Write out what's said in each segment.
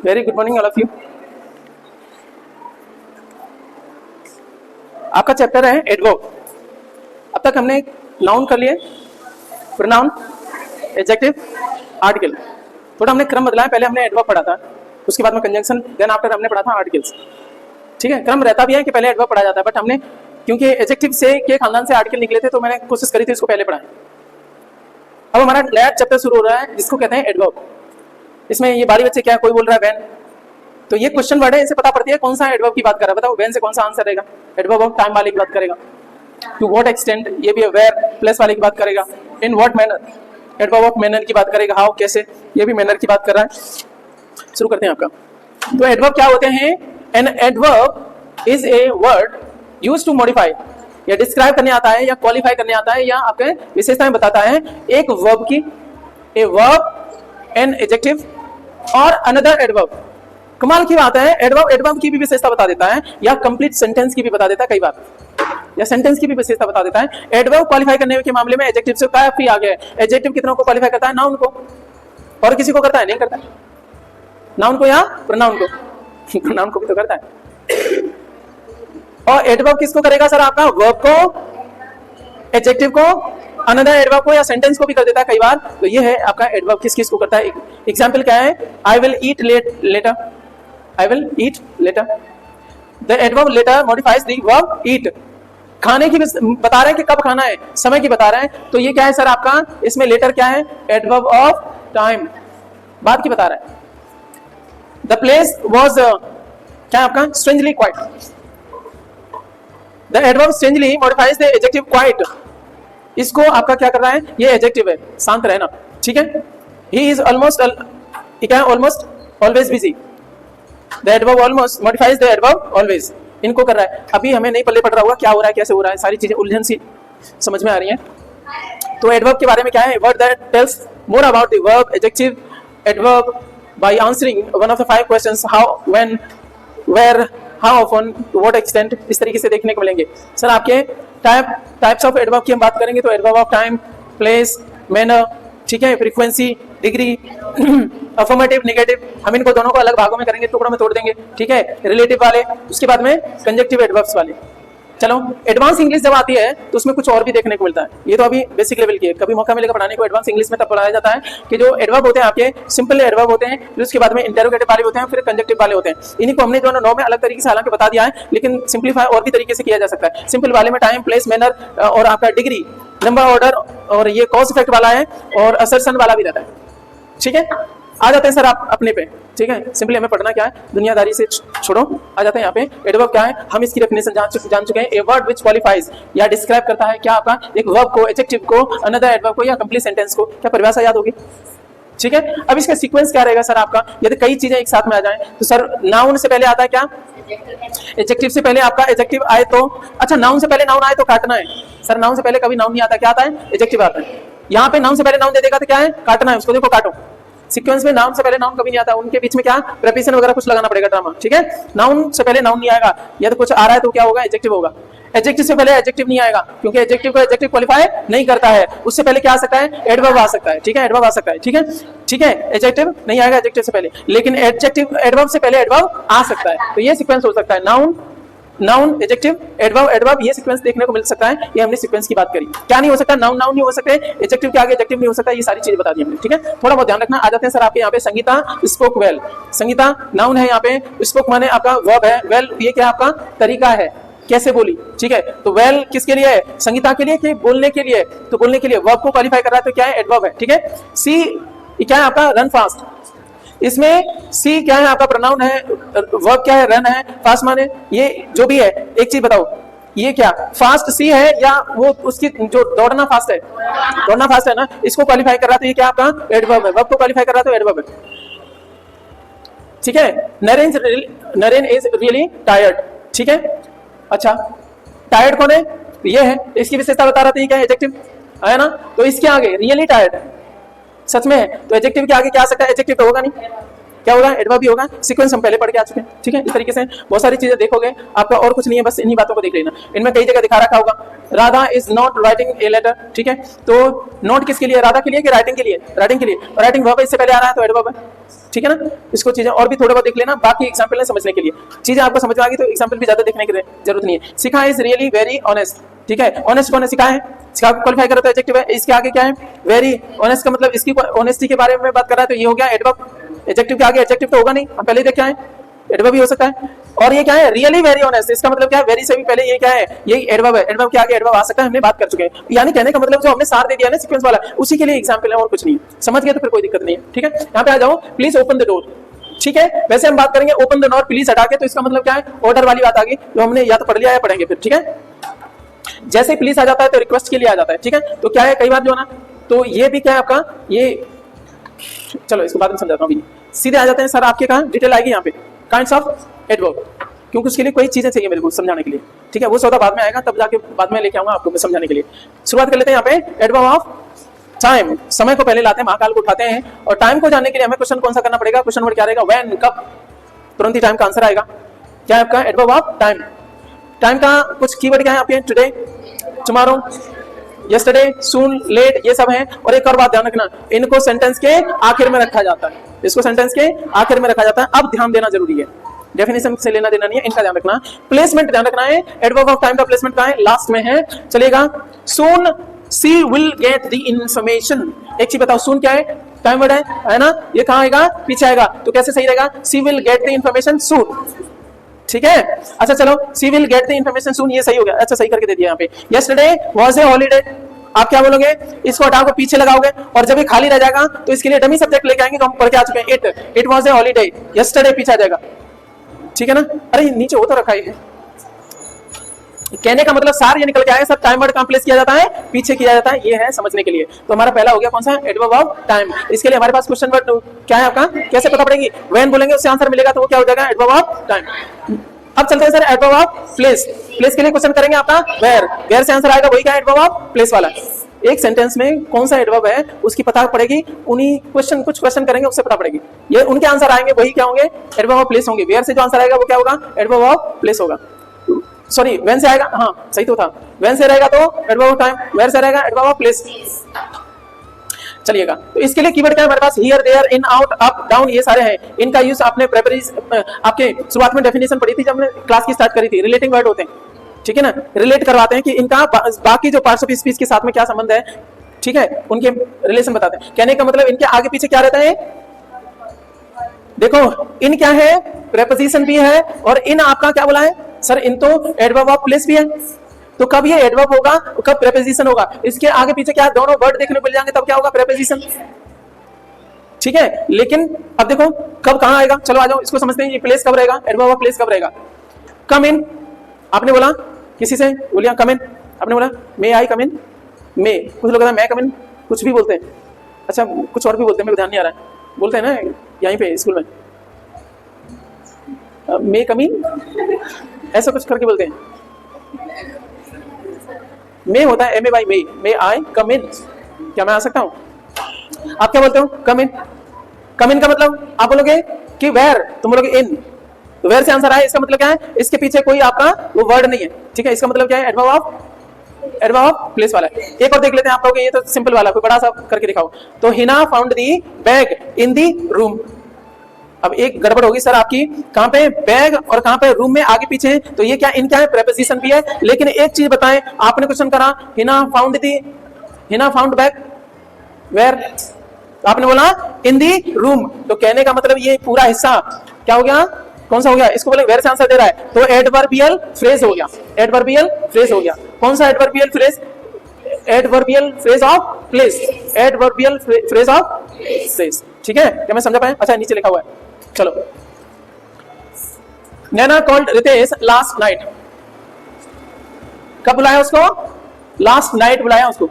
Very good morning all of you. आपका chapter है adverb. अब तक हमने नाउन कर लिए, प्रोनाउन, एडजेक्टिव, आर्टिकल। थोड़ा हमने क्रम बदला है, पहले हमने एडवर्ब पढ़ा था, उसके बाद में कंजंक्शन, देन आफ्टर हमने पढ़ा था आर्टिकल्स। ठीक है, क्रम रहता भी है कि पहले एडवर्ब पढ़ा जाता है, बट हमने क्योंकि एडजेक्टिव से के खानदान से आर्टिकल निकले थे तो मैंने कोशिश करी थी इसको पहले पढ़ाएं। अब हमारा नया चैप्टर शुरू हो रहा है जिसको कहते हैं एडवर्ब। इसमें ये बारी बच्चे क्या कोई बोल रहा है व्हेन, तो ये क्वेश्चन वर्ड है, इसे पता पड़ती है कौन सा एडवर्ब की बात कर रहा है। बताओ व्हेन से कौन सा आंसर रहेगा? एडवर्ब ऑफ टाइम वाले की बात करेगा। टू व्हाट एक्सटेंट, ये भी वेयर प्लस वाले की बात करेगा। In what manner, adverb of manner की बात करेगा। हाउ, कैसे, ये भी मैनर की बात कर रहा है। शुरू करते हैं आपका। तो एडवर्ब क्या होते हैं? An adverb is a word used to modify, या डिस्क्राइब करने आता है, या क्वालिफाई करने आता है, या आपके विशेषताएं बताता है एक वर्ब की। ए वर्ब, एन एडजेक्टिव और अनदर एडवर्ब। कमाल की बात है, एडवर्ब एडवर्ब की भी विशेषता बता देता है, या कंप्लीट सेंटेंस की भी बता देता है कई बार, या सेंटेंस की भी विशेषता बता देता है। एडवर्ब क्वालिफाई करने के मामले में एडजेक्टिव से काफी आगे है। एडजेक्टिव कितनों को क्वालिफाई करता है? नाउन को। और किसी को करता है? नहीं करता। नाउन को या प्रोनाउन को? प्रोनाउन को भी तो करता है। और एडवर्ब किसको करेगा सर? आपका वर्ब को, एडजेक्टिव को, अनदर एडवर्ब को, या सेंटेंस को भी कर देता है कई बार। तो ये है आपका एडवर्ब किस किस को करता है। एग्जांपल क्या है? I will eat later, I will eat later. The adverb later modifies the verb eat. खाने की बता रहे हैं कि कब खाना है, समय की बता रहे हैं, तो ये क्या है सर आपका? इसमें लेटर क्या है? एडवर्ब ऑफ टाइम, बात की बता रहा है। द प्लेस वॉज क्या है आपका? Strangely quite. The adverb strangely modifies the adjective quite. इसको आपका क्या कर रहा है? ये एडजेक्टिव है, शांत रहना। ठीक है, ही इज ऑलमोस्ट, क्या है? Almost always busy. The adverb almost modifies the adverb always. इनको कर रहा है। अभी हमें नहीं पल्ले पड़ रहा होगा क्या हो रहा है, कैसे हो रहा है, सारी चीजें उलझन सी समझ में आ रही हैं। तो एडवर्ब के बारे में क्या है? Word that tells more about the verb, adjective, adverb by answering one of the 5 questions, how, when, where, how often, to what extent. इस तरीके से देखने को मिलेंगे सर। आपके टाइप्स ऑफ एडवर्ब की हम बात करेंगे तो adverb of time, place, manner, ठीक है, फ्रीक्वेंसी, डिग्री, अफर्मेटिव, नेगेटिव, हम इनको दोनों को अलग भागों में करेंगे, टुकड़ों में तोड़ देंगे। ठीक है, रिलेटिव वाले, उसके बाद में कंजक्टिव एडवर्ब्स वाले। चलो, एडवांस इंग्लिश जब आती है तो उसमें कुछ और भी देखने को मिलता है। ये तो अभी बेसिक लेवल की है, कभी मौका मिलेगा पढ़ाने को एडवांस इंग्लिश में तब पढ़ाया जाता है कि जो एडवर्ब होते हैं आपके सिंपल एडवर्ब होते हैं, फिर उसके बाद में इंटेरोगेटिव वाले होते हैं, फिर कंजक्टिव वाले होते हैं। इन्हीं को हमने जो है 9 में अलग तरीके से हालांकि बता दिया है, लेकिन सिंपलीफाई और भी तरीके से किया जा सकता है। सिंपल वाले में टाइम, प्लेस, मैनर और आपका डिग्री, नंबर, ऑर्डर, और ये कॉज इफेक्ट वाला है, और असर्शन वाला भी रहता है। ठीक है, आ जाते हैं सर आप अपने पे। ठीक है, सिंपली हमें पढ़ना क्या है, दुनियादारी से छोड़ो, आ जाते हैं यहाँ पे। एडवर्ब क्या है, हम इसकी डेफिनेशन जान चुके हैं। ए वर्ड व्हिच क्वालिफाइज, या डिस्क्राइब करता है क्या आपका एक वर्ब को, एडजेक्टिव को, अनदर एडवर्ब को, या कंप्लीट सेंटेंस को। क्या परिभाषा याद होगी? ठीक है, अब इसका सीक्वेंस क्या रहेगा सर आपका? यदि कई चीजें एक साथ में आ जाएं तो सर नाउन से पहले आता है क्या? एडजेक्टिव से पहले आपका एडजेक्टिव आए तो, अच्छा नाउन से पहले नाउन आए तो काटना है सर। नाउन से पहले कभी नाउन नहीं आता, क्या आता है? एडजेक्टिव आता है। यहाँ पे नाउन से पहले नाउन दे देगा तो क्या है? काटना है उसको, देखो काटो। सीक्वेंस में नाउन से पहले नाउन कभी नहीं आता, उनके बीच में क्या प्रेपोजिशन वगैरह कुछ लगाना पड़ेगा, ड्रामा। ठीक है, नाउन से पहले नाउन नहीं आएगा, या तो कुछ आ रहा है तो क्या होगा? एडजेक्टिव होगा। एडजेक्टिव से पहले एडजेक्टिव नहीं आएगा, क्योंकि एडजेक्टिव को एडजेक्टिव क्वालिफाई नहीं करता है। उससे पहले क्या आ सकता है? एडवर्ब आ सकता है। ठीक है, एडवर्ब आ सकता है। ठीक है, ठीक है, एडजेक्टिव नहीं आएगा एडजेक्टिव से पहले, लेकिन एडजेक्टिव एडवर्ब से पहले एडवर्ब आ सकता है। तो ये सीक्वेंस हो सकता है, noun, noun, adjective, adverb, adverb, ये सीक्वेंस देखने को मिल सकता है। ये हमने सीक्वेंस की बात करी। क्या नहीं हो सकता? नाउन नाउन नहीं हो सकते, एडजेक्टिव के आगे एडजेक्टिव नहीं हो सकता, ये सारी चीजें बता दी हमने। ठीक है, थोड़ा बहुत ध्यान रखना। आ जाते हैं सर आपके यहाँ पे Sangeeta spoke well. Sangeeta noun है यहाँ पे, स्पोक माने आपका वर्ब है, वेल ये क्या आपका तरीका है, कैसे बोली। ठीक है, तो वेल किसके लिए है? संगीता के लिए, कि बोलने के लिए? तो बोलने के लिए वर्ब को क्वालिफाई कर रहा है तो क्या है? एडवर्ब है। ठीक है, सी क्या है आपका? Run fast. इसमें सी क्या है आपका? प्रोनाउन है। वर्ब क्या है? रन है। फास्ट माने ये जो भी है। एक चीज बताओ, ये क्या फास्ट सी है, या वो उसकी जो दौड़ना फास्ट है? दौड़ना फास्ट है ना, इसको क्वालिफाई कर रहा है तो ये क्या आपका? एडवर्ब है। वर्ब को क्वालिफाई कर रहा है तो एडवर्ब है। ठीक है, नरेन इज रियली टायर्ड। ठीक है, अच्छा टायर्ड कौन है? ये है, इसकी विशेषता बता रहा था, ये क्या है? एडजेक्टिव है ना, तो इसके आगे रियली टायर्ड है, सच में है, तो एडजेक्टिव के आगे क्या आ सकता है? एडजेक्टिव तो होगा नहीं। क्या होगा, एडवर्ब भी होगा। सीक्वेंस हम पहले पढ़ के आ चुके हैं, ठीक है। इस तरीके से बहुत सारी चीजें देखोगे, आपका और कुछ नहीं है, बस इन्हीं बातों को देख लेना। इनमें कई जगह दिखा रखा होगा Radha is not writing a letter, ठीक है। तो नोट किसके लिए, राधा के लिए कि राइटिंग के लिए, राइटिंग के लिए। राइटिंग वर्ब इससे पहले आ रहा है तो एडवर्ब है, ठीक है ना। इसको चीजें और भी थोड़ा बहुत देख लेना, बाकी एग्जांपल है समझने के लिए। चीजें आपको समझ में आ गई तो एग्जांपल भी ज्यादा देखने की जरूरत नहीं है। सिखा इज रियली वेरी ऑनेस्ट, ठीक है। ऑनेस्ट कौन है, सिखा है। सिखा को क्वालिफाई करो तो एडजेक्टिव है। इसके आगे क्या है, वेरी ऑनेस्ट का मतलब इसकी ऑनेस्टी के बारे में बात कर रहा है तो ये हो गया एडवर्ब। एडजेक्टिव के आगे एडजेक्टिव तो होगा नहीं, हम पहले देख क्या है, एडवर्ब भी हो सकता है। और ये क्या है, रियली वेरी ऑनेस्ट, इसका मतलब क्या है, वेरी से भी पहले ये क्या है, ये एडवर्ब है। एडवर्ब के आगे एडवर्ब आ सकता है, हमने बात कर चुके हैं। यानी कहने का मतलब जो हमने सार दे दिया ना सीक्वेंस वाला, उसी के लिए एग्जांपल है और कुछ नहीं। समझ गए तो फिर कोई दिक्कत नहीं है, ठीक है। यहाँ पे आ जाओ, प्लीज ओपन द डोर, ठीक है। वैसे हम बात करेंगे ओपन द डोर प्लीज हटा के, तो इसका मतलब क्या है, ऑर्डर वाली बात आ गई, जो हमने या तो पढ़ लिया या पढ़ेंगे फिर, ठीक है। जैसे ही प्लीज आ जाता है तो रिक्वेस्ट के लिए आ जाता है, ठीक है। तो क्या है, कई बार जो है ना, तो ये भी क्या है आपका, ये चलो इसको बाद में समझाता हूँ। सीधे आ जाते हैं सर, आपके कहाँ डिटेल आएगी यहाँ पे, काइंड्स ऑफ एडवर्ब, क्योंकि उसके लिए कोई चीजें चाहिए मेरे को समझाने के लिए, ठीक है। वो सौदा बाद में आएगा, तब जाके बाद में लेके आऊंगा आपको मैं समझाने के लिए। शुरुआत कर लेते हैं यहाँ पे, एडवर्ब ऑफ टाइम, समय को पहले लाते हैं, महाकाल को उठाते हैं। और टाइम को जानने के लिए हमें क्वेश्चन कौन सा करना पड़ेगा, क्वेश्चन वर्ड क्या रहेगा, व्हेन, कब, तुरंत ही टाइम का आंसर आएगा। क्या है आपका एडवर्ब ऑफ टाइम। टाइम का कुछ कीवर्ड क्या है आपके, टुडे, टुमारो, यस्टरडे, सून, लेट, ये सब हैं। और एक और बात ध्यान रखना, इनको सेंटेंस के आखिर में रखा जाता है, इसको सेंटेंस के आखिर में रखा जाता है। अब ध्यान देना जरूरी है, डेफिनेशन से लेना देना नहीं है, इनका ध्यान रखना। प्लेसमेंट ध्यान रखना है, एडवर्ब ऑफ टाइम का प्लेसमेंट कहां है, लास्ट में है, चलेगा। सून सी विल गेट द इंफॉर्मेशन, एक चीज बताओ, सून क्या है, टाइम वर्ड है ना, ये कहां आएगा, पीछे आएगा, तो कैसे सही रहेगा, सी विल गेट द इंफॉर्मेशन सून, ठीक है। अच्छा चलो, सी विल गेट द इंफॉर्मेशन सून, ये सही हो गया। अच्छा सही करके दे दिया यहाँ पे। यस्टरडे वाज ए हॉलीडे, आप क्या बोलोगे, इसको हटाओ के पीछे लगाओगे, और जब ये खाली रह जाएगा तो इसके लिए डमी सब्जेक्ट लेके आएंगे, तो हम पढ़ के आ चुके हैं, it was a holiday, yesterday पीछे आ जाएगा, ठीक है ना। अरे नीचे वो तो रखा है, कहने का मतलब सार ये निकल के आएगा, सब टाइम वर्ड कहां प्लेस किया जाता है, पीछे किया जाता है, ये है समझने के लिए। तो हमारा पहला हो गया कौन सा, एडवर्ब ऑफ टाइम। इसके लिए हमारे पास क्वेश्चन वर्ड क्या है आपका, कैसे पता पड़ेगी, व्हेन बोलेंगे उससे आंसर मिलेगा, तो वो क्या हो जाएगा, एडवर्ब ऑफ टाइम। अब चलते हैं sir adverb of place. Place के लिए क्वेश्चन करेंगे आपका वेयर, वेयर से आंसर आएगा, वही क्या है, एडवर्ब ऑफ प्लेस वाला। एक सेंटेंस में कौन सा एडवर्ब है उसकी पता पड़ेगी, उन्हीं क्वेश्चन, कुछ क्वेश्चन करेंगे उससे पता पड़ेगी, ये उनके आंसर आएंगे, वही क्या होंगे, एडवर्ब ऑफ प्लेस होंगे। वेयर से जो आंसर आएगा वो क्या होगा, एडवर्ब ऑफ प्लेस होगा। सॉरी, व्हेन से आएगा, हाँ सही तो था, व्हेन से रहेगा तो एडवर्ब ऑफ टाइम, वेयर से रहेगा एडवर्ब ऑफ प्लेस। चलिएगा, तो इसके लिए कीवर्ड क्या है हमारे पास, here, there, in, out, up, down, ये सारे हैं। इनका यूज आपने आपके शुरुआत में डेफिनेशन पढ़ी थी जब हमने क्लास की स्टार्ट करी थी, रिलेटिंग वर्ड होते हैं, ठीक है ना। रिलेट करवाते हैं कि इनका बाकी जो पार्ट्स ऑफ स्पीच के साथ में क्या संबंध है, ठीक है, उनके रिलेशन बताते हैं। कहने का मतलब इनके आगे पीछे क्या रहता है, देखो इन क्या है, प्रेपोजिशन भी है, और इन आपका क्या बोला है सर, इन तो एडवर्ब ऑफ प्लेस भी है। तो कब ये एडवर्ब होगा, कब प्रेपोजिशन होगा, इसके आगे पीछे क्या दोनों वर्ड देखने को मिल जाएंगे, तब क्या होगा, प्रेपोजिशन, ठीक है। लेकिन अब देखो कब कहां आएगा, चलो आ जाओ इसको समझते हैं। ये प्लेस कब रहेगा, एडवर्ब ऑफ प्लेस कब रहेगा, कम इन, आपने बोला किसी से बोलिए कम इन, आपने बोला मे आई कम इन, मे, कुछ लोग मैं कम इन, कुछ भी बोलते हैं, अच्छा कुछ और भी बोलते हैं, मेरे को ध्यान नहीं आ रहा है, बोलते हैं ना यहीं पे स्कूल में, मे कम इन, ऐसा कुछ करके बोलते हैं। मे होता है एम ए वाई, मे आई कम इन, क्या मैं आ सकता हूं, आप क्या बोलते हो, कम इन। कम इन का मतलब आप बोलोगे कि वेयर, तुम बोलोगे इन, तो वेयर से आंसर आए, इसका मतलब क्या है, इसके पीछे कोई आपका वो वर्ड नहीं है, ठीक है। इसका मतलब क्या है, एडवर्ब ऑफ प्लेस वाला है। एक और देख लेते हैं आप लोग, ये तो सिंपल वाला, कोई बड़ा सा करके दिखाओ। तो Hina found the bag in the room. अब एक गड़बड़ होगी सर आपकी, कहां पे बैग और कहां पे रूम में आगे पीछे, तो ये क्या, इनका है, प्रेपोजिशन भी है। लेकिन एक चीज बताएं, आपने क्वेश्चन करा हिना फाउंड बैग वेयर, आपने बोला इन दी रूम, तो कहने का मतलब ये पूरा हिस्सा क्या हो गया, कौन सा हो गया, इसको बोले वेयर से आंसर दे रहा है, तो एडवर्बियल फ्रेज हो गया, एडवर्बियल फ्रेज हो गया। कौन सा adverbial phrase, adverbial phrase of place, adverbial phrase of place, ठीक है। क्या मैं समझा पाया, अच्छा नीचे लिखा हुआ है, चलो। नैना कॉल्ड रितेश लास्ट नाइट, कब बुलाया उसको, लास्ट नाइट बुलाया उसको।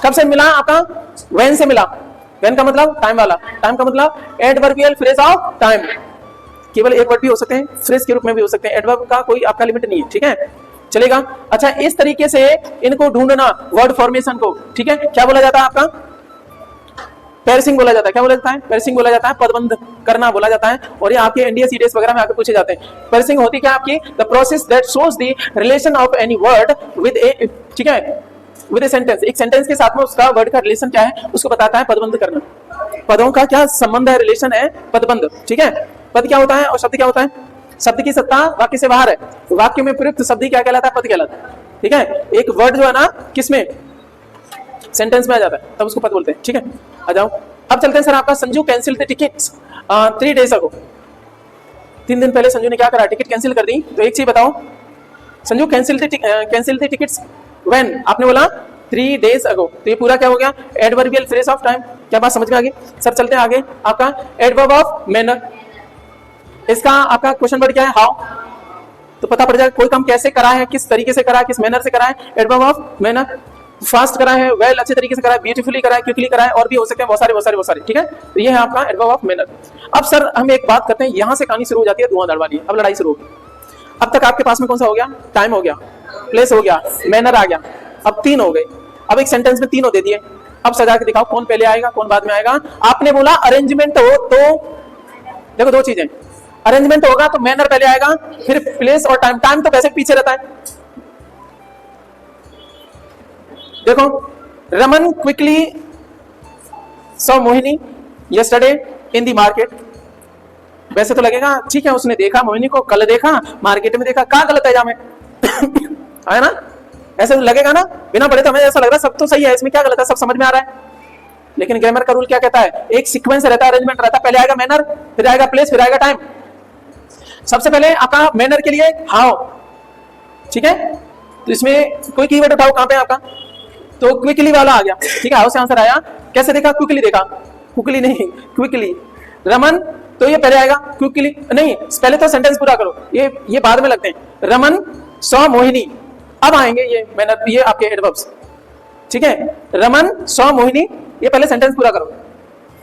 कब से मिला आपका, व्हेन से मिला, व्हेन का मतलब टाइम वाला, टाइम का मतलब एडवर्बियल फ्रेज ऑफ टाइम। केवल एक वर्ड भी हो सकते हैं, फ्रेज के रूप में भी हो सकते हैं, एडवर्ब का कोई आपका लिमिट नहीं है, ठीक है, चलेगा। अच्छा इस तरीके से इनको ढूंढना वर्ड फॉर्मेशन को, ठीक है। क्या बोला जाता है आपका, पेरिसिंग बोला जाता है। क्या बोला जाता है? पेरिसिंग बोला जाता है, पदबंध करना बोला जाता है। और ये आपके एनडीए सीडीएस वगैरह में आके पूछे जाते हैं। पेरिसिंग होती क्या आपकी? The process that shows the relation of any word with a, ठीक है, विद ए सेंटेंस। एक सेंटेंस के साथ में उसका वर्ड का रिलेशन क्या है उसको बताता है पदबंध करना। पदों का क्या संबंध है, रिलेशन है, पदबंध, ठीक है। पद क्या होता है और शब्द क्या होता है? शब्द की सत्ता वाक्य से बाहर है, वाक्य में प्रयुक्त शब्द क्या कहलाता है? पद कहलाता है, ठीक है। एक वर्ड जो है ना किसमें, सेंटेंस में आ जाता है, तब उसको पद बोलते हैं, ठीक है। आ जाओ, अब चलते हैं सर। आपका Sanju cancel the tickets 3 days अगो। 3 दिन पहले संजू ने क्या करा? टिकट कैंसिल कर दी। तो एक चीज बताओ, Sanju cancel the tickets when? आपने बोला 3 days अगो। तो ये पूरा क्या हो गया? Adverbial phrase of time. क्या बात समझ में आ गई? सर चलते हैं आगे। आपका एडवर्ब ऑफ मैनर, इसका आपका क्वेश्चन वर्ड क्या है? हाउ। तो पता पड़ जाएगा कोई काम कैसे करा है, किस तरीके से करा है, किस मैनर से करा है। एडवर्ब ऑफ मैनर, फास्ट करा है, वेल अच्छे तरीके से करा है, ब्यूटीफुली करा है, क्विकली करा है, और भी हो सकते हैं बहुत सारे, ठीक है। तो ये है आपका एडवर्ब ऑफ मैनर। अब सर हम एक बात करते हैं, यहां से कहानी शुरू हो जाती है धुआंधार वाली। अब लड़ाई शुरू होगी। अब तक आपके पास में कौन सा हो गया? टाइम हो गया, प्लेस हो गया, मैनर आ गया। अब 3 हो गए। अब एक सेंटेंस में 3 दे दिए। अब सजा के दिखाओ कौन पहले आएगा कौन बाद में आएगा। आपने बोला अरेंजमेंट हो तो देखो 2 चीजें, अरेंजमेंट होगा तो मैनर पहले आएगा, फिर प्लेस और टाइम। टाइम तो वैसे पीछे रहता है। देखो, Raman quickly saw Mohini yesterday in the market. वैसे तो लगेगा ठीक है, उसने देखा मोहिनी को, कल देखा, मार्केट में देखा, कहाँ गलत है जामे है ना? ऐसे लगेगा ना, बिना पढ़े तो हमें ऐसा लग रहा है सब तो सही है, इसमें क्या गलत है, सब समझ में आ रहा है। लेकिन ग्रामर का रूल क्या कहता है? एक सीक्वेंस रहता है, अरेंजमेंट रहता है। पहले आएगा मैनर, फिर आएगा प्लेस, फिर आएगा टाइम। सबसे पहले आपका मैनर के लिए हाउ, ठीक है। तो इसमें कोई कीवर्ड उठाओ, कहां पे आपका? तो क्विकली वाला आ गया, ठीक है। हाउ से आंसर आया। कैसे देखा? क्विकली देखा, क्विकली नहीं, क्विकली। रमन, तो ये पहले आएगा, क्विकली नहीं, पहले तो सेंटेंस पूरा करो, ये बाद में लगते हैं। रमन सॉ मोहिनी, अब आएंगे ये मैनर, ये आपके एडवर्ब्स, ठीक है। रमन सॉ मोहिनी, ये पहले सेंटेंस पूरा करो।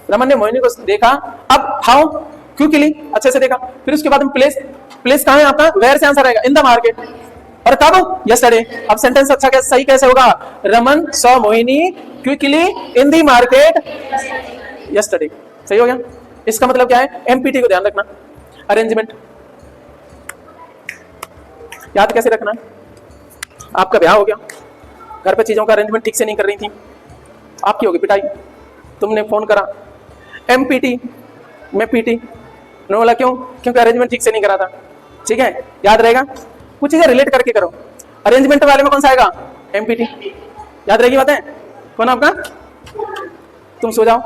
रमन ने मोहिनी को देखा। अब हाउ, क्विकली, अच्छे से देखा। फिर उसके बाद में प्लेस, प्लेस कहां है आपका? वेयर से आंसर आएगा, इन द मार्केट। और कब? यस्टरडे। अब सेंटेंस अच्छा कैसे, सही कैसे होगा? Raman saw Mohini quickly in the market yesterday. सही हो गया। इसका मतलब क्या है? एमपीटी को ध्यान रखना, अरेंजमेंट याद कैसे रखना। आपका ब्याह हो गया, घर पे चीजों का अरेंजमेंट ठीक से नहीं कर रही थी, आपकी होगी पिटाई। तुमने फोन करा, एमपीटी मैं पीटी, उन्होंने बोला क्यों? क्योंकि अरेंजमेंट ठीक से नहीं करा था, ठीक है। याद रहेगा, कुछ चीजें रिलेट करके करो। अरेंजमेंट वाले में कौन सा आएगा? एमपीटी। याद रहेगी बातें? कौन आपका? तुम सो जाओ,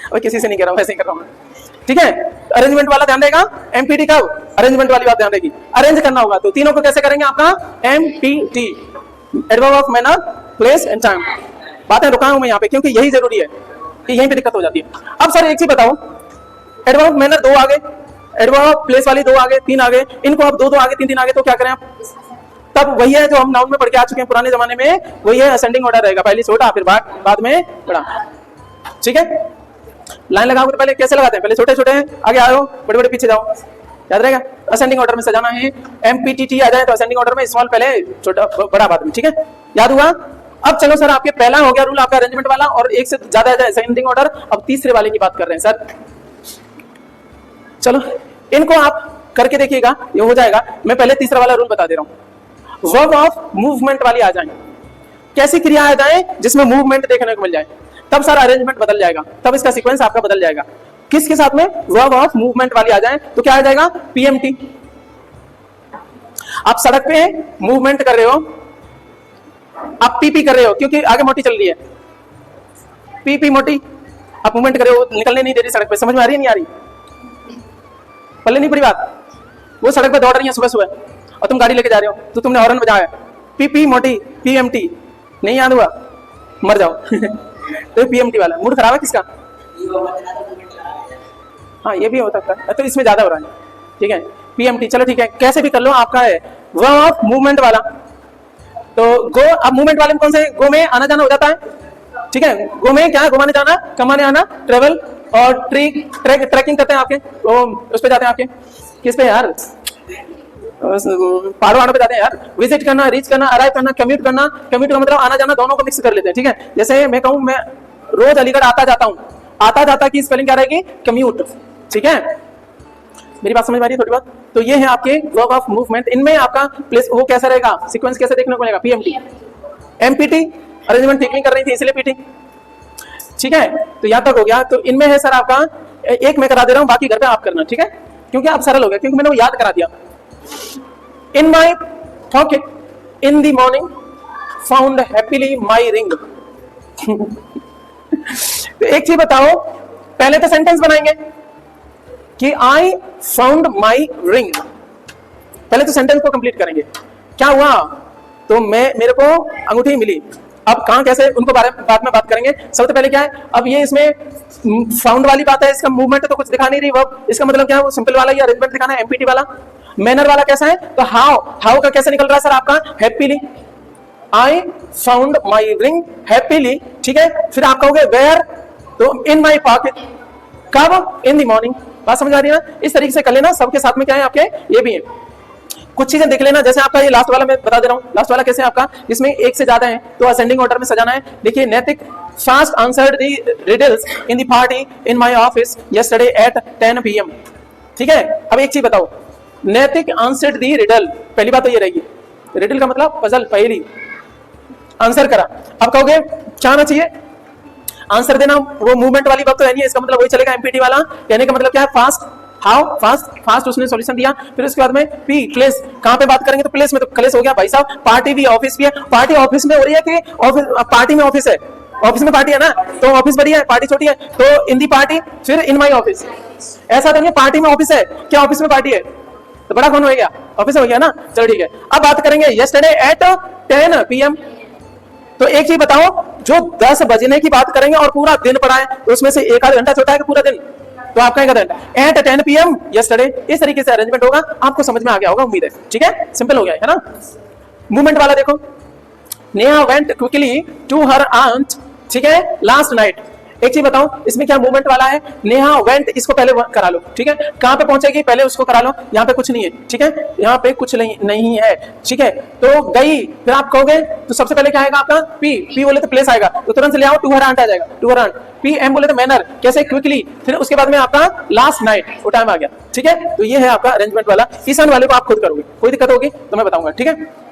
और किसी से नहीं कर रहा हूं, वैसे ही कर रहा हूं, ठीक है। अरेंजमेंट वाला ध्यान देगा, एमपीटी कब? अरेंजमेंट वाली बात ध्यान देगी। अरेंज करना होगा तो तीनों को कैसे करेंगे? आपका empty, adverb of manner, place and time. बातें रुका हूं मैं यहाँ पे क्योंकि यही जरूरी है, कि यहीं पे दिक्कत हो जाती है। अब सर एक चीज बताओ, एडवर्ब ऑफ मैनर 2 आ गए, एडवर्ब ऑफ प्लेस वाली 2 आ गए, 3 आ गए, इनको अब 2 आ गए, 3 आ गए, तो क्या करें आप? तब वही है जो हम नाउन में पढ़ के आ चुके हैं पुराने जमाने में, वही है असेंडिंग ऑर्डर रहेगा, पहले छोटा फिर बाद में बड़ा, ठीक है। लाइन लगाओगे तो पहले कैसे लगाते हैं? पहले छोटे छोटे आगे आओ, बड़े बड़े पीछे जाओ, याद रहेगा। असेंडिंग ऑर्डर में सजाना है। एमपीटीटी आ जाए तो असेंडिंग ऑर्डर में, स्मॉल पहले, छोटा बड़ा बाद में, ठीक है। याद हुआ? अब चलो सर, आपके पहला हो गया रूल आपका अरेंजमेंट वाला, और एक से ज्यादा असेंडिंग ऑर्डर। अब तीसरे वाले की बात कर रहे हैं सर। चलो इनको आप करके देखिएगा, ये हो जाएगा। मैं पहले तीसरा वाला रूल बता दे रहा हूं। वर्ब ऑफ मूवमेंट वाली आ जाए, कैसी क्रिया आ जाए जिसमें मूवमेंट देखने को मिल जाए, तब सारा अरेंजमेंट बदल जाएगा, तब इसका सीक्वेंस आपका बदल जाएगा। किसके साथ में? वर्ब ऑफ मूवमेंट वाली आ जाए तो क्या आ जाएगा? पीएमटी। आप सड़क पे मूवमेंट कर रहे हो, आप पीपी कर रहे हो क्योंकि आगे मोटी चल रही है, पीपी मोटी, आप मूवमेंट कर रहे हो, निकलने नहीं दे रही सड़क पे। समझ में आ रही है नहीं आ रही? पल्ले नहीं पड़ी बात। वो सड़क पे दौड़ रही है सुबह सुबह और तुम गाड़ी लेके जा रहे हो, तो तुमने हॉर्न बजाया, पीपी मोटी, पीएमटी नहीं याद हुआ, मर जाओ तो पीएमटी वाला मूड खराब है किसका? हाँ ये भी हो सकता है, तो इसमें ज्यादा हो रहा है, ठीक है। पीएमटी, चलो ठीक है, कैसे भी कर लो, आपका है वर्ब ऑफ मूवमेंट वाला। तो गो, अब मूवमेंट वाले में कौन से? गो में आना जाना हो जाता है, ठीक है। गो में क्या? घुमाने जाना, कमाने आना, ट्रेवल, और ट्रेकिंग करते हैं आपके, तो उस पे जाते हैं आपके, किस पे यार? पहाड़ों वहाड़ों पे जाते हैं यार, विजिट करना, रीच करना, अराइव करना, कम्यूट करना, कम्यूट का मतलब आना जाना, दोनों को मिक्स कर लेते हैं, ठीक है। जैसे मैं कहूँ मैं रोज अलीगढ़ आता जाता हूँ, आता जाता की स्पेलिंग क्या रहेगी, कम्यूट, ठीक है। मेरी बात समझ में आ रही है थोड़ी बात? तो ये है आपके वर्ब ऑफ मूवमेंट। इनमें आपका प्लेस वो कैसा रहेगा, सीक्वेंस कैसे देखने को मिलेगा, पीएमटी, एमपीटी, अरेंजमेंट ठीक नहीं कर रही थी इसलिए पीटी, ठीक है। तो यहां तक हो गया। तो इनमें है सर आपका एक मैं करा दे रहा हूं, बाकी घर पे आप करना, ठीक है, क्योंकि आप सरल हो गया, क्योंकि मैंने वो याद करा दिया। In my pocket in the morning found happily my ring. तो एक चीज बताओ, पहले तो सेंटेंस बनाएंगे कि आई फाउंड माई रिंग, पहले तो सेंटेंस को कंप्लीट करेंगे। क्या हुआ, तो मेरे को अंगूठी मिली। अब कहां कैसे उनको बाद में बात करेंगे। सबसे पहले क्या है, अब ये इसमें फाउंड वाली बात है, इसका मूवमेंट तो कुछ दिखा नहीं रही वर्ब, इसका मतलब क्या है, वो सिंपल वाला या अरेंजमेंट दिखाना है, एमपीटी वाला। मैनर वाला कैसा है, तो हाउ का कैसे निकल रहा है सर आपका, happily, I found my ring happily, ठीक है। फिर आप कहोगे वेयर, तो इन माई पॉकेट, कब, इन द मॉर्निंग। बात समझ आ रही है ना, इस तरीके से कर लेना। सबके साथ में क्या है आपके, ये भी है, कुछ चीजें देख लेना। जैसे आपका ये लास्ट वाला मैं बता दे रहा हूं, लास्ट वाला कैसे आपका, इसमें एक से ज्यादा है तो असेंडिंग ऑर्डर में सजाना है। देखिए, नैतिक fast answered the riddles in the party in my office yesterday at 10 PM, ठीक है। अब एक चीज बताओ, नैतिक आंसर्ड दी रिडल, पहली बात तो ये रहेगी, रिडल का मतलब पजल, पहेली, आंसर करा। अब कहोगे क्या आना चाहिए, आंसर देना, वो मूवमेंट वाली बात तो है नहीं, इसका मतलब वही चलेगा एमपीटी वाला। कहने का मतलब क्या है, फास्ट, हाउ, फास्ट उसने सॉल्यूशन दिया। फिर उसके बाद में पी, प्लेस, कहां पे बात करेंगे, तो प्लेस में तो प्लेस हो गया भाई साहब, पार्टी भी ऑफिस भी है, पार्टी ऑफिस में हो रही है कि ऑफिस, पार्टी में ऑफिस है, ऑफिस में पार्टी है ना, तो ऑफिस बड़ी है, पार्टी छोटी है, तो इन दी पार्टी, फिर इन माई ऑफिस। ऐसा तो नहीं पार्टी में ऑफिस है, क्या ऑफिस में पार्टी है, तो बड़ा कौन हो गया, ऑफिस हो गया ना। चलो ठीक है, अब बात करेंगे यस्टरडे एट 10 PM। तो एक चीज बताओ, जो 10 बजने की बात करेंगे और पूरा दिन पड़ा है, तो उसमें से एक आध घंटा छोटा है कि पूरा दिन, तो आपका एट 10 PM यस्टरडे, इस तरीके से अरेंजमेंट होगा। आपको समझ में आ गया होगा उम्मीद है, ठीक है, सिंपल हो गया है ना। मूवमेंट वाला देखो, Neha went quickly to her aunt, ठीक है, लास्ट नाइट। एक चीज बताओ, इसमें क्या मूवमेंट वाला है, नेहा वेंट, इसको पहले करा लो, ठीक है। कहां पे पहुंचेगी, पहले उसको करा लो, यहाँ पे कुछ नहीं है, ठीक है, यहाँ पे कुछ नहीं है, ठीक है। तो गई, फिर आप कहोगे तो सबसे पहले क्या आएगा आपका, पी बोले तो प्लेस आएगा, तो तुरंत से ले आओ, टू हर आंट आ जाएगा, to her aunt. P M बोले तो मैनर, कैसे, क्विकली, फिर उसके बाद में आपका लास्ट नाइट, वो टाइम आ गया, ठीक है। तो ये है आपका अरेंजमेंट वाला। ईशान वाले को आप खुद करोगे, कोई दिक्कत होगी तो मैं बताऊंगा, ठीक है।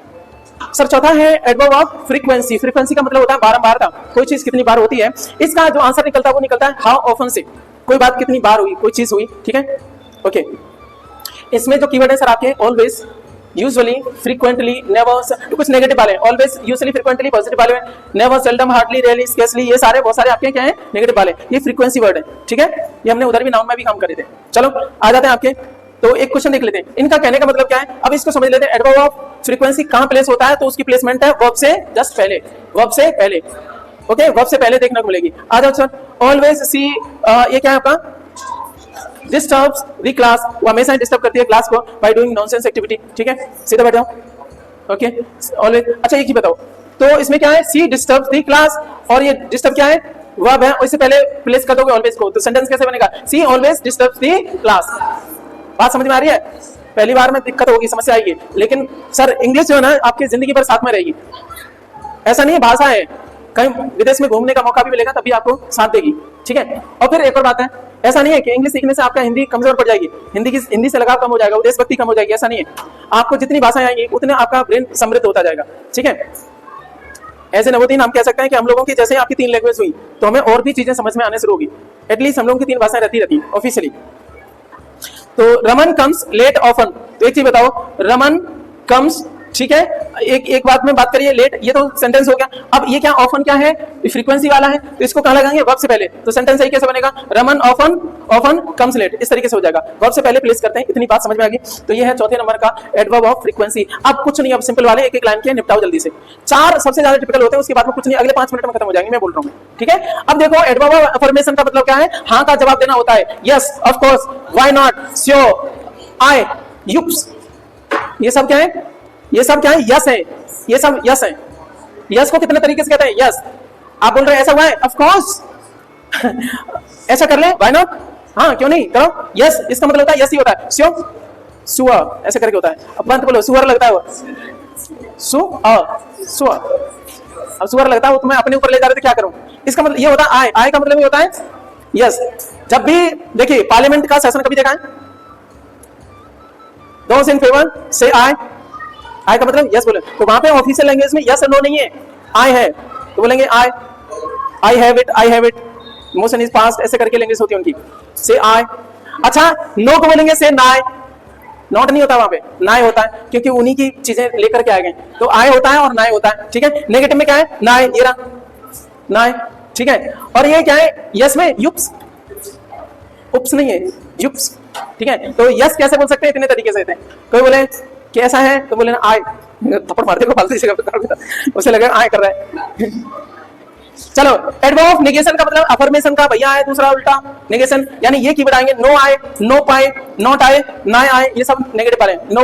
सर चौथा है एडवर्ब ऑफ फ्रीक्वेंसी। फ्रीक्वेंसी का मतलब होता है बारंबारता, कोई चीज कितनी बार होती है। इसका जो आंसर निकलता है वो निकलता है हाउ ऑफन से, कोई बात कितनी बार हुई, कोई चीज हुई, ठीक है, ओके। इसमें जो कीवर्ड है सर आपके ऑलवेज, यूजुअली, फ्रीक्वेंटली, नेवर, तो कुछ नेगेटिव वाले, ऑलवेज, यूजुअली, फ्रीक्वेंटली पॉजिटिव वाले, never, seldom, hardly, rarely, scarcely, ये सारे बहुत सारे आपके क्या है, नेगेटिव वाले, ये फ्रीक्वेंसी वर्ड है, ठीक है। ये हमने उधर भी नाउन में भी काम करे थे। चलो आ जाते हैं आपके, तो एक क्वेश्चन देख लेते हैं, इनका कहने का मतलब क्या है। अब इसको समझ लेते हैं, एडवर्ब ऑफ फ्रीक्वेंसी कहां प्लेस होता है, तो उसकी प्लेसमेंट है वर्ब से जस्ट पहले, वर्ब से पहले, ओके, वर्ब से पहले देखने को मिलेगी। आ जाओ सर, ऑलवेज सी, ये क्या है आपका, डिस्टर्ब्स द क्लास, वो हमेशा डिस्टर्ब करती है क्लास को बाय डूइंग नॉनसेंस एक्टिविटी, ठीक है, सीधा बैठ जाओ, ओके, ऑलवेज। अच्छा एक ही बताओ, तो इसमें क्या है, सी डिस्टर्ब्स द क्लास, और ये डिस्टर्ब क्या है, वर्ब है, और इससे पहले प्लेस कर दोगे ऑलवेज को, तो सेंटेंस कैसे बनेगा, सी ऑलवेज डिस्टर्ब्स द क्लास। बात समझ में आ रही है, पहली बार में दिक्कत होगी, समस्या आएगी, लेकिन सर इंग्लिश जो है ना आपकी जिंदगी भर साथ में रहेगी। ऐसा नहीं है, भाषा है, कहीं विदेश में घूमने का मौका भी मिलेगा तभी आपको साथ देगी, ठीक है। और फिर एक और बात है, ऐसा नहीं है कि इंग्लिश सीखने से आपका हिंदी कमजोर पड़ जाएगी, हिंदी से लगाव कम हो जाएगा, देशभक्ति कम हो जाएगी, ऐसा नहीं है। आपको जितनी भाषाएं आएंगी उतने आपका ब्रेन समृद्ध होता जाएगा, ठीक है। ऐसे नवोदीन हम कह सकते हैं कि हम लोगों की जैसे आपकी 3 लैंग्वेज हुई तो हमें और भी चीजें समझ में आने शुरू होगी, एटलीस्ट हम लोगों की 3 भाषाएं रहती ऑफिशियली। तो रमन कम्स लेट ऑफन, तो एक चीज बताओ, रमन कम्स, ठीक है, एक बात में बात करिए, लेट, ये तो सेंटेंस हो गया। अब ये क्या, ऑफन क्या है, फ्रीक्वेंसी वाला है, तो इसको कहां लगाएंगे, वर्ब से पहले, तो सेंटेंस सही कैसे बनेगा, रमन ऑफन कम्स लेट, इस तरीके से हो जाएगा, वर्ब से पहले प्लेस करते हैं। इतनी बात समझ में आ गई, तो ये है चौथे नंबर का एडवर्ब ऑफ फ्रीक्वेंसी। अब कुछ नहीं, अब सिंपल वाले एक एक लाइन के निपटाओ जल्दी से, 4 सबसे ज्यादा टिपिकल होते हैं, उसके बाद में कुछ नहीं, अगले 5 मिनट में खत्म हो जाएंगे, मैं बोल रहा हूँ, ठीक है। अब देखो, एडवर्ब ऑफ अफर्मेशन का मतलब क्या है, हाँ का जवाब देना होता है, yes, of course, why not, sure, I, yups, ये सब क्या है, ये सब क्या है, यस है, ये सब यस है। यस को कितने तरीके से कहते हैं, यस, आप बोल रहे हैं ऐसा हुआ है, ऑफ कोर्स, ऐसा कर ले, व्हाई नॉट, हाँ क्यों नहीं, करो, यस, इसका मतलब होता है यस ही होता है, श्योर, सुअर ऐसे करके होता है। अब बंद बोलो, सुअर लगता है वो, सुअर। अब सुअर लगता है वो तुम्हें अपने ऊपर ले जा रहे थे, क्या करूं? इसका मतलब ये होता है आय का मतलब ये होता है यस। जब भी देखिए पार्लियामेंट का सेशन कभी देखा है? दोस इन फेवर से आय का मतलब यस बोले, तो वहां पे ऑफिशियल लैंग्वेज में यस और नो नहीं है, आय है तो बोलेंगे I have it, motion is past, ऐसे करके लैंग्वेज होती है उनकी, से आय। अच्छा नो को बोलेंगे से नाय, नॉट नहीं होता वहां पे, नाय होता है, क्योंकि उन्हीं की चीजें लेकर के आ गए, तो आय होता है और नाय होता है, ठीक है। नेगेटिव में क्या है? नाय, ये रहा नाय, ठीक है। और ये क्या है? यस में युप्स, उप्स नहीं है, युप्स, ठीक है। तो यस कैसे बोल सकते हैं? इतने तरीके से थे। कोई बोले कैसा है तो बोले ना आय, थप्पड़ मारते को फालतू जगह पे, उसे लगे आय कर रहा है। चलो एडवर्ब ऑफ नेगेशन का मतलब अफर्मेशन का भैया है दूसरा उल्टा नेगेशन, यानी ये कीवर्ड आएंगे नो आए, नो पाए, नॉट आए, ना आए, ये सब नेगेटिव वाले। नो,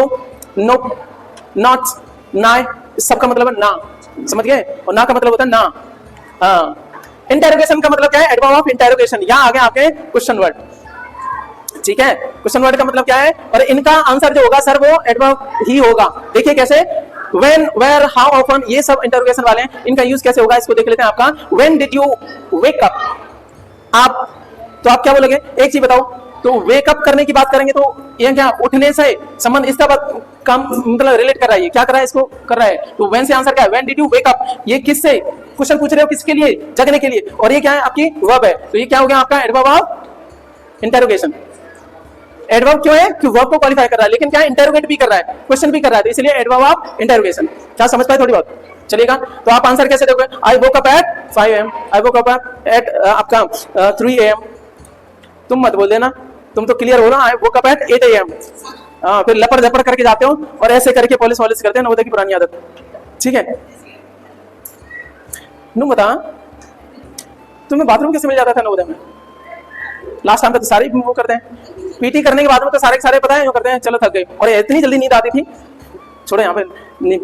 नो, नॉट, ना, सबका मतलब है ना, समझ गए? और ना का मतलब होता है ना। हाँ, इंटेरोगेशन का मतलब क्या है? एडवर्ब ऑफ इंटेरोगेशन, यहाँ आ गए आपके क्वेश्चन वर्ड, ठीक है। क्वेश्चन वर्ड का मतलब क्या है? और इनका आंसर जो होगा सर वो एडवर्ब ही होगा। देखिए कैसे, when, where, how often, ये सब इंटरोगेशन वाले हैं, इनका यूज कैसे होगा इसको देख लेते हैं। आपका when did you wake up, तो आप क्या बोलोगे? एक चीज बताओ, तो वेक अप करने की बात करेंगे तो ये क्या उठने से संबंध, इसका बात काम मतलब रिलेट कर रहा है, क्या कर रहा है? इसको कर रहा है। तो when से आंसर क्या है? when did you wake up, ये किससे क्वेश्चन पूछ रहे हो? किसके लिए? जगने के लिए। और ये क्या है? आपकी वर्ब है, तो ये क्या हो गया आपका? Adverb of interrogation. एडवर्ब क्यों है? कि वर्ब को क्वालिफाई कर रहा है, लेकिन क्या इंटरोगेट भी कर रहा है, क्वेश्चन भी कर रहा है, तो इसलिए एडवर्ब ऑफ इंटरोगेशन। क्या समझ पाए थोड़ी बहुत? चलेगा। तो आप आंसर कैसे दोगे? I woke up at 5 AM, I woke up at आपका 3 AM। तुम मत बोल देना, तुम तो क्लियर हो ना, आई वोक अप एट 8 AM। हाँ, फिर लपड़ झपड़ करके जाते हो और ऐसे करके पॉलिश वॉलिश करते हैं, नवोदय की पुरानी आदत, ठीक है। नू बता, तुम्हें बाथरूम कैसे मिल जाता था नवोदय में? लास्ट टाइम पे तो सारे वो करते हैं, पीटी करने के बाद में तो सारे के सारे पता है क्यों करते हैं? चलो थक गए, और इतनी जल्दी नींद आती थी, छोड़ो यहाँ पे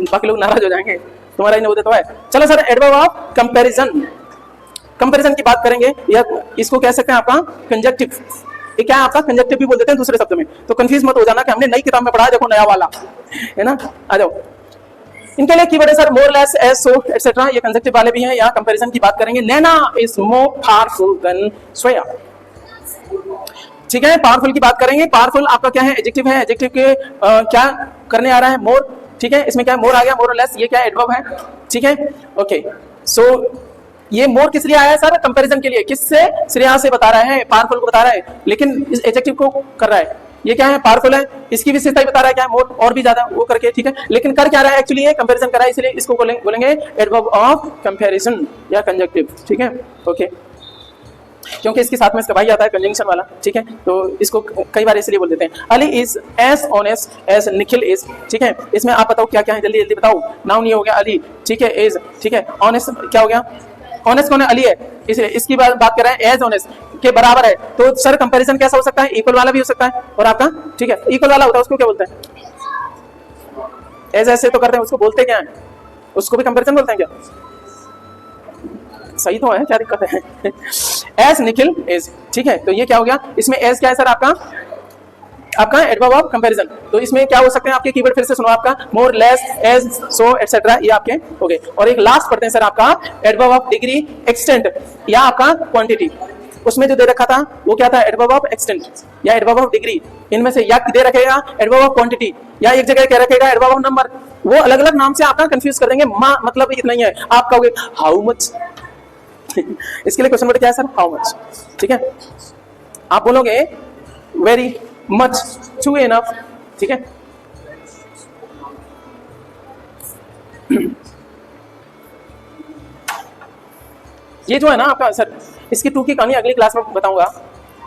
बाकी लोग नाराज हो जाएंगे, तुम्हारा ही नवोदय तो है। चलो sir adverb of comparison, comparison की बात करेंगे, या इसको कह सकते हैं आपका कंजक्टिव। ये क्या है आपका? कंजक्टिव भी बोल देते हैं दूसरे शब्द में, तो कंफ्यूज मत हो जाना कि हमने नई किताब में पढ़ा, देखो नया वाला है ना। आ जाओ, इनके लिए कीवर्ड है sir more, less, as, so, etcetera, ये कंजक्टिव वाले भी हैं। यहाँ कंपैरिजन की बात करेंगे, Naina is more powerful than Shreya, ठीक है। पावरफुल की बात करेंगे, पावरफुल आपका क्या है? एडजेक्टिव है, एडजेक्टिव के क्या करने आ रहा है? मोर, ठीक है। इसमें क्या मोर आ गया, मोर और लेस, ये क्या एडवर्ब है, ठीक है। ओके, सो ये मोर किस लिए आया है सर? कंपैरिजन के लिए, किससे? श्रेया से बता रहा है, पावरफुल को बता रहा है, लेकिन इस एडजेक्टिव को कर रहा है, ये क्या है? पावरफुल है, इसकी विशेषता ही बता रहा है, क्या मोर और भी ज्यादा वो करके, ठीक है। लेकिन कर क्या रहा है? एक्चुअली ये कंपैरिजन कर रहा है, इसलिए इसको बोलेंगे एडवर्ब ऑफ कंपैरिजन या कंजक्टिव, ठीक है। ओके, क्योंकि इसके साथ में इसका भाई आता है कंजंक्शन वाला, ठीक है, तो इसको कई बार इसलिए बोल देते हैं। Ali is as honest as Nikhil is, ठीक है। इसमें आप बताओ क्या क्या है, जल्दी जल्दी बताओ। नाउन ये हो गया अली, ठीक है, इज, ठीक है। ऑनेस्ट क्या हो गया? ऑनेस्ट कौन है? अली है, इसलिए इसकी बात कर रहे हैं, एज ऑनेस्ट के बराबर है, तो सर कंपैरिजन कैसा हो सकता है? इक्वल वाला भी हो सकता है, और आपका, ठीक है, इक्वल वाला होता है उसको क्या बोलते हैं? एज ऐसे तो करते हैं, उसको बोलते क्या है? उसको भी कंपैरिजन बोलते हैं क्या? सही तो है, क्या दिक्कत है? एज निखिल इज, ठीक है। तो ये क्या हो गया? इसमें एज क्या है सर? आपका एडवर्ब ऑफ कंपैरिजन। तो इसमें क्या हो सकते हैं आपके कीवर्ड? फिर से सुनो, आपका मोर, लेस, एज, सो, एटसेट्रा, ये आपके हो गए। और एक लास्ट पढ़ते हैं सर, आपका एडवर्ब ऑफ डिग्री, एक्सटेंट, या आपका क्वांटिटी। उसमें जो दे रखा था वो क्या था? एडवर्ब ऑफ एक्सटेंट या एडवर्ब ऑफ डिग्री। इनमें से या दे रखेगा एडवर्ब ऑफ क्वांटिटी, या एक जगह क्या रखेगा? Adverb of number. वो अलग अलग नाम से आपका कंफ्यूज कर देंगे, मतलब इतना ही है। आप कहोगे हाउ मच, इसके लिए क्वेश्चन वर्ड क्या है सर? हाउ मच, ठीक है। आप बोलोगे वेरी मच, टू इनफ, ठीक है। ये जो है ना आपका सर, इसकी टू की कहानी अगली क्लास में बताऊंगा।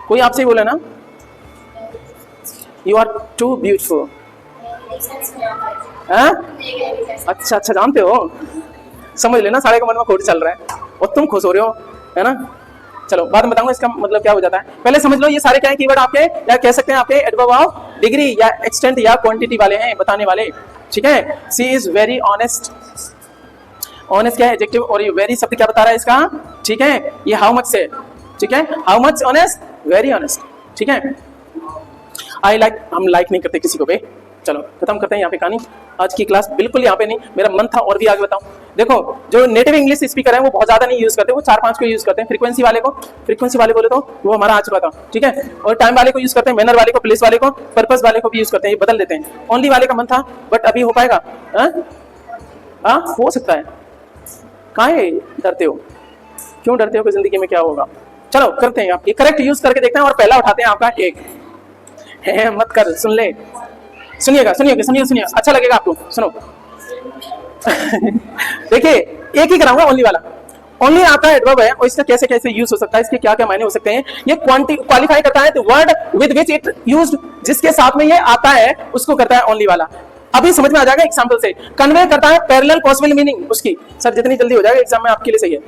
कोई आपसे ही बोले ना यू आर टू ब्यूटीफुल, अच्छा अच्छा जानते हो, समझ लेना सारे के मन में खोट चल रहा है और तुम खुश हो रहे हो, है ना। चलो बाद में बताऊंगा इसका मतलब क्या हो जाता है, पहले समझ लो ये सारे क्या है कीवर्ड आपके, या कह सकते हैं आपके एडवर्ब ऑफ डिग्री या एक्सटेंट या क्वांटिटी वाले हैं, बताने वाले, ठीक है। सी इज वेरी ऑनेस्ट, ऑनेस्ट क्या है? एडजेक्टिव, और ये वेरी शब्द क्या बता रहा है इसका, ठीक है। ये हाउ मच से, ठीक है, how much honest, very honest, ठीक है। हम लाइक नहीं करते किसी को बे। चलो खत्म करते हैं यहाँ पे कहानी। आज की क्लास बिल्कुल यहाँ पे नहीं, मेरा मन था और भी आगे बताऊं। देखो जो नेटिव इंग्लिश स्पीकर है वो बहुत ज्यादा नहीं यूज करते, वो 4-5 को यूज करते हैं। फ्रीक्वेंसी वाले बोले तो वो हमारा आ चुका था, ठीक है। और टाइम वाले को यूज करते हैं, मैनर वाले को, प्लेस वाले को, पर्पस वाले को भी यूज करते हैं, ये बदल देते हैं। ओनली वाले का मन था बट अभी हो पाएगा? हो सकता है। काहे डरते हो, क्यों डरते हो कि जिंदगी में क्या होगा? चलो करते हैं, आप ये करेक्ट यूज करके देखते हैं और पहला उठाते हैं आपका एक है। मत कर, सुन ले, सुनिएगा, अच्छा लगेगा आपको, सुनो। देखिए एक ही कराऊंगा, ओनली वाला। ओनली आपका एडवर्ब है और इसका कैसे कैसे यूज हो सकता है, इसके क्या क्या मायने हो सकते हैं। ये क्वालिफाई करता है word with which it used, जिसके साथ में ये आता है उसको करता है ओनली वाला। अभी समझ में आ जाएगा एग्जांपल से। कन्वे करता है पैरेलल पॉसिबल मीनिंग उसकी। सर जितनी जल्दी हो जाएगा एग्जाम में आपके लिए सही है,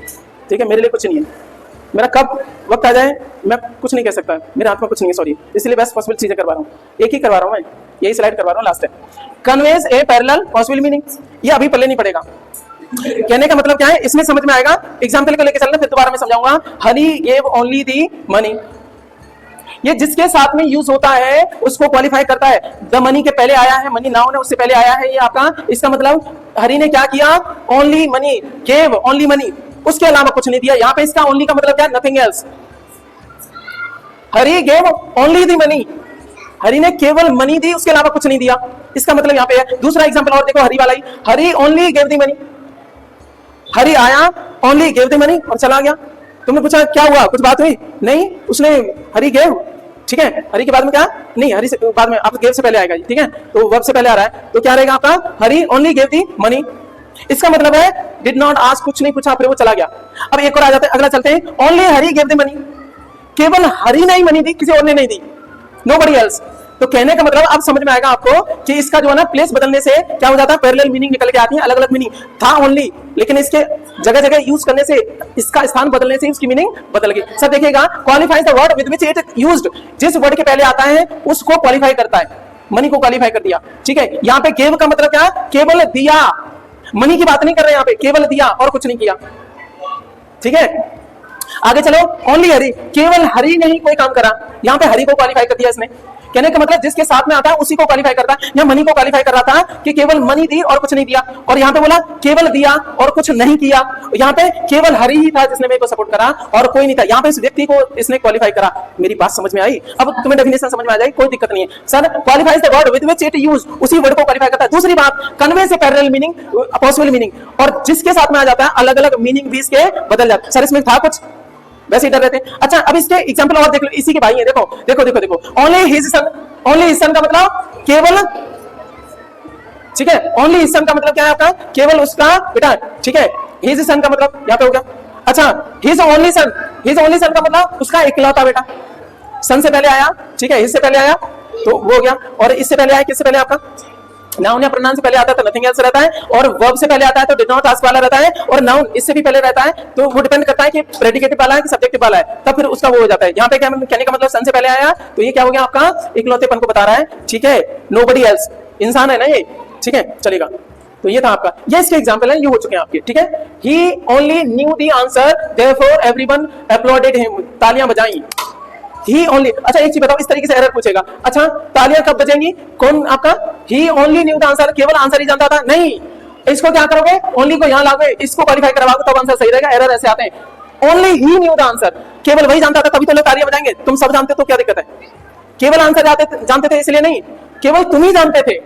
ठीक है, मेरे लिए कुछ नहीं है। मेरा कब वक्त आ जाए मैं कुछ नहीं कह सकता, मेरे हाथ में कुछ नहीं है, सॉरी। इसलिए बेस्ट पॉसिबल चीजें करवा रहा हूँ, एक ही करवा रहा हूँ मैं, यही स्लाइड करवा रहा हूँ लास्ट है। कन्वेज ए पैरेलल पॉसिबल मीनिंग, ये अभी पल्ले नहीं पड़ेगा। कहने का मतलब क्या है, इसमें समझ में आएगा। एग्जाम्पल को लेकर चलना, फिर दोबारा मैं समझाऊंगा। हरी गेव ओनली दी मनी, ये जिसके साथ में यूज होता है उसको क्वालिफाई करता है। द मनी के पहले आया है, मनी नाउन है, उससे पहले आया है ये आपका। इसका मतलब हरी ने क्या किया, only money gave, only money, उसके अलावा कुछ नहीं दिया। यहाँ पे इसका ओनली का मतलब क्या है, nothing else. Hari gave only the money, Hari ने केवल मनी दी, उसके अलावा कुछ नहीं दिया। इसका मतलब यहाँ पे है। दूसरा एग्जांपल और देखो, हरी वाला ही, हरी ओनली गेव दी मनी। हरी आया, ओनली गेव दी मनी और चला गया। तुमने पूछा क्या हुआ, कुछ बात हुई? नहीं, उसने हरी गेव, ठीक है। हरी के बाद में क्या, नहीं हरी से बाद में, आप गेव से पहले आएगा, ठीक है, तो वर्ब से पहले आ रहा है, तो क्या रहेगा आपका, हरी ओनली गेव दी मनी। इसका मतलब है डिड नॉट आस्क, कुछ नहीं पूछा, फिर वो चला गया। अब एक और आ जाते हैं, अगला चलते हैं। Only Hari gave the money, केवल हरी ने ही मनी दी, किसी और ने नहीं दी, नोबडी एल्स। तो कहने का मतलब अब समझ में आएगा आपको कि इसका जो है ना प्लेस बदलने से क्या हो जाता है, पैरेलल मीनिंग निकल के आती है, अलग अलग मीनिंग था ओनली, लेकिन इसके जगह जगह यूज करने से, इसका स्थान बदलने से उसकी मीनिंग बदल गई। सर देखिएगा, qualifies the word with which it used, जिस वर्ड के पहले आता है उसको क्वालिफाई करता है। मनी को क्वालिफाई कर दिया, ठीक है। यहाँ पे गेव का मतलब क्या, केवल दिया, मनी की बात नहीं कर रहे यहाँ पे, केवल दिया और कुछ नहीं किया, ठीक है। आगे चलो, ओनली हरी, केवल हरी ने ही कोई काम करा, यहाँ पे हरी को क्वालिफाई कर दिया इसने। कहने का मतलब जिसके साथ में आता है उसी को क्वालिफाई करता है। यहाँ मनी को क्वालिफाई कर रहा था कि केवल मनी दी और कुछ नहीं दिया, और यहाँ पे बोला केवल दिया और कुछ नहीं किया। यहाँ पे केवल हरी ही था जिसने मेरे को सपोर्ट करा और कोई नहीं था। यहाँ पे इस व्यक्ति को इसने क्वालिफाई करा। मेरी बात समझ में आई? अब तुम्हें डेफिनेशन समझ में आ जाएगी, कोई दिक्कत नहीं है। Sir qualifies the word with which it used, उसी वर्ड को क्वालिफाई करता है। दूसरी बात, कन्वे से पैरेलल मीनिंग, पॉसिबल मीनिंग, और जिसके साथ में आ जाता है अलग अलग मीनिंग भी इसके बदल जाते हैं। सर इसमें था कुछ, वैसे ही डर रहे थे। अच्छा अब इसके एग्जांपल और देख लो, इसी के भाई है, देखो देखो देखो देखो। Only his son, only his son का मतलब केवल, ठीक है। ओनली हिज सन का मतलब क्या है आपका, केवल उसका बेटा, ठीक है। हिज सन का मतलब यहाँ पे हो गया। अच्छा his only son, his only son का मतलब उसका इकलौता बेटा। सन से पहले आया, ठीक है, हिज से पहले आया तो वो हो गया, और इससे पहले आया, किससे पहले आपका, नाउन या प्रोनाउन से पहले आता है तो नथिंग एल्स रहता है, और वर्ब से पहले आता है तो डिड नॉट आस्क वाला रहता है, और नाउन इससे भी पहले रहता है तो वो डिपेंड करता है कि प्रेडिकेटिव वाला है कि सब्जेक्टिव वाला है, तब फिर उसका वो हो जाता है। यहाँ पे क्या कहने का मतलब, सन से पहले आया तो ये क्या हो गया आपका, इकलौतेपन को बता रहा है, ठीक है। नोबडी एल्स, इंसान है ना ये, ठीक है, चलेगा। तो ये था आपका, ये इसके एग्जांपल है, ये हो चुके हैं आपके, ठीक है। He only knew the answer therefore everyone applauded him, तालियां बजाई। ही ओनली, अच्छा एक चीज बताओ, इस तरीके से एरर पूछेगा, अच्छा तालियां कब बजेंगी, कौन आपका, ही ओनली न्यू द आंसर, केवल आंसर ही जानता था, नहीं। इसको क्या करोगे, ओनली को यहाँ लाओगे, इसको क्वालिफाई करवाओगे तब आंसर सही रहेगा। एरर ऐसे आते हैं, only he new the answer, केवल वही जानता था तभी तो लोग तालियां बजाएंगे। तुम सब जानते तो क्या दिक्कत है, केवल आंसर जानते थे इसलिए नहीं, केवल तुम ही जानते थे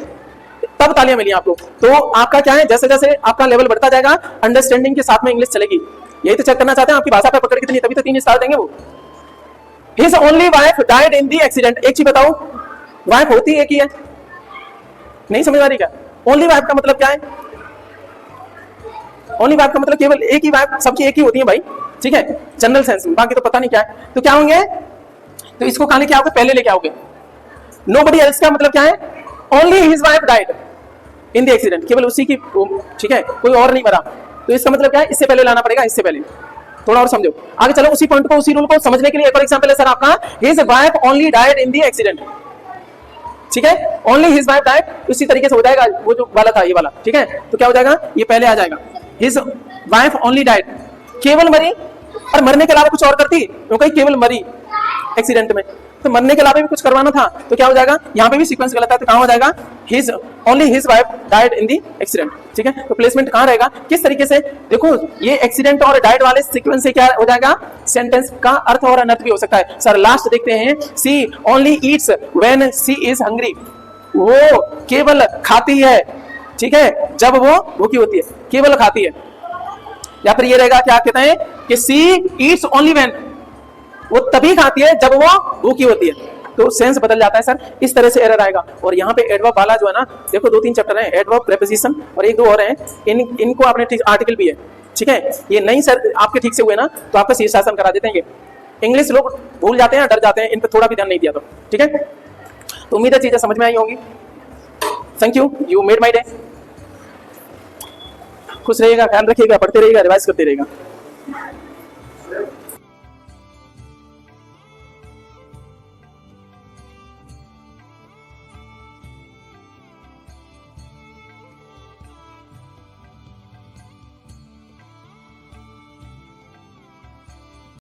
तब तालियां मिली आपको। तो आपका क्या है, जैसे जैसे आपका लेवल बढ़ता जाएगा अंडरस्टैंडिंग के साथ में इंग्लिश चलेगी। यही तो चेक करना चाहते हैं आपकी भाषा पे पकड़ कितनी, तभी तो 3 स्टार देंगे वो। His only wife died in the accident, एक चीज बताओ, वाइफ होती एक ही है, नहीं समझ आ रही क्या? ओनली वाइफ का मतलब क्या है, ओनली वाइफ का मतलब केवल एक ही वाइफ, सबकी एक ही होती है भाई, ठीक है, जनरल सेंस में, बाकी तो पता नहीं क्या है। तो क्या होंगे, तो इसको कहां लेके आओगे, पहले लेके आओगे। नोबडी एल्स का मतलब क्या है, only his wife died in the accident, केवल उसी की, ठीक है, कोई और नहीं मरा। तो इसका मतलब क्या है, इससे पहले लाना पड़ेगा, इससे पहले। थोड़ा और समझो, आगे चलो। उसी पॉइंट को, उसी रूल को समझने के लिए एक और एग्जांपल है सर आपका, his wife only died in the accident, ठीक है। ओनली हिज वाइफ डाइड, उसी तरीके से हो जाएगा, वो जो वाला था ये वाला, ठीक है। तो क्या हो जाएगा, ये पहले आ जाएगा, हिज वाइफ ओनली डाइड, केवल मरी, और मरने के अलावा कुछ और करती, क्योंकि केवल मरी एक्सीडेंट में, तो मरने के अलावा भी कुछ करवाना था, तो क्या हो जाएगा, यहाँ पे भी सीक्वेंस गलत है, तो कहाँ हो जाएगा, his only his wife died in the accident. ठीक है, तो प्लेसमेंट कहाँ रहेगा, किस तरीके से, देखो ये एक्सीडेंट और डाइड वाले सीक्वेंस से क्या हो जाएगा, सेंटेंस का अर्थ और अनर्थ भी हो सकता है। सर लास्ट देखते हैं, she only eats when she is hungry, वो केवल खाती है, ठीक है, जब वो भूखी होती है, केवल खाती है। या फिर ये रहेगा, क्या कहते हैं कि सी ईट्स ओनली व्हेन, वो तभी खाती है जब वो भूखी होती है, तो सेंस बदल जाता है सर, इस तरह से एरर आएगा। और यहाँ पे एडवर्ब वाला जो है ना, देखो 2-3 चैप्टर हैं, एडवर्ब, प्रीपोजिशन और 1-2 और हैं, इनको आपने ठीक, आर्टिकल भी है, ठीक है, ये नहीं सर आपके ठीक से हुए ना तो आपका शीर्षासन करा देते हैं। इंग्लिश लोग भूल जाते हैं, डर जाते हैं, इन पर थोड़ा भी ध्यान नहीं दिया तो, ठीक है। तो उम्मीद है चीजें समझ में आई होंगी। Thank you, you made my day. खुश रहिएगा, ख्याल रखिएगा, पढ़ते रहिएगा, रिवाइज करते रहिएगा।